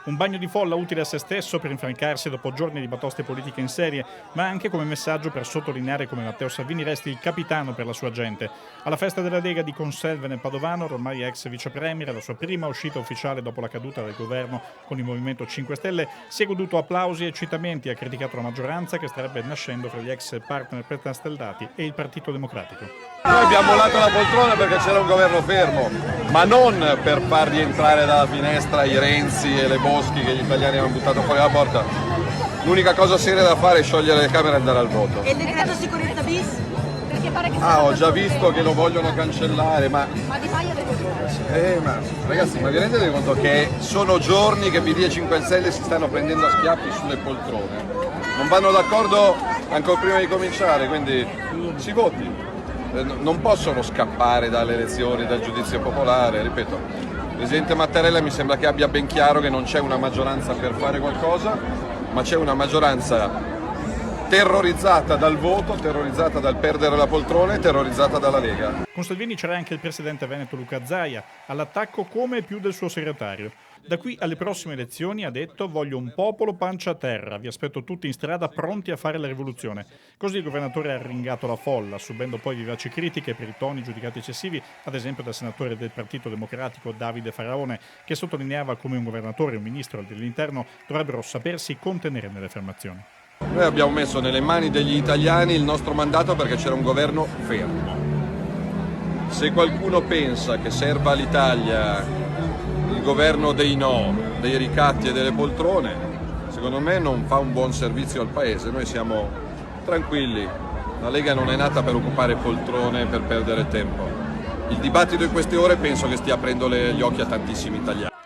Un bagno di folla utile a se stesso per infrancarsi dopo giorni di batoste politiche in serie, ma anche come messaggio per sottolineare come Matteo Salvini resti il capitano per la sua gente. Alla festa della Lega di Conselve nel Padovano, ormai ex vice premier, la sua prima uscita ufficiale dopo la caduta del governo con il Movimento 5 Stelle, si è goduto applausi e citamenti, ha criticato la maggioranza che starebbe nascendo fra gli ex partner pentastellati e il Partito Democratico. Noi abbiamo mollato la poltrona perché c'era un governo fermo, ma non per far rientrare dalla finestra i Renzi e le Boschi che gli italiani hanno buttato fuori la porta. L'unica cosa seria da fare è sciogliere le Camere e andare al voto. E il decreto sicurezza bis? Perché pare che ho già visto che lo vogliono cancellare, ma Di Maio deve ma ragazzi, ma vi rendete conto che sono giorni che PD e 5 Stelle si stanno prendendo a schiaffi sulle poltrone? Non vanno d'accordo ancora prima di cominciare, quindi si voti. Non possono scappare dalle elezioni, dal giudizio popolare, ripeto. Il Presidente Mattarella mi sembra che abbia ben chiaro che non c'è una maggioranza per fare qualcosa, ma c'è una maggioranza terrorizzata dal voto, terrorizzata dal perdere la poltrona e terrorizzata dalla Lega. Con Salvini c'era anche il presidente veneto Luca Zaia, all'attacco come e più del suo segretario. Da qui alle prossime elezioni ha detto: voglio un popolo pancia a terra, vi aspetto tutti in strada pronti a fare la rivoluzione. Così il governatore ha arringato la folla, subendo poi vivaci critiche per i toni giudicati eccessivi, ad esempio dal senatore del Partito Democratico Davide Faraone, che sottolineava come un governatore e un ministro dell'interno dovrebbero sapersi contenere nelle affermazioni. Noi abbiamo messo nelle mani degli italiani il nostro mandato perché c'era un governo fermo. Se qualcuno pensa che serva all'Italia il governo dei no, dei ricatti e delle poltrone, secondo me non fa un buon servizio al Paese. Noi siamo tranquilli, la Lega non è nata per occupare poltrone, per perdere tempo. Il dibattito in queste ore penso che stia aprendo gli occhi a tantissimi italiani.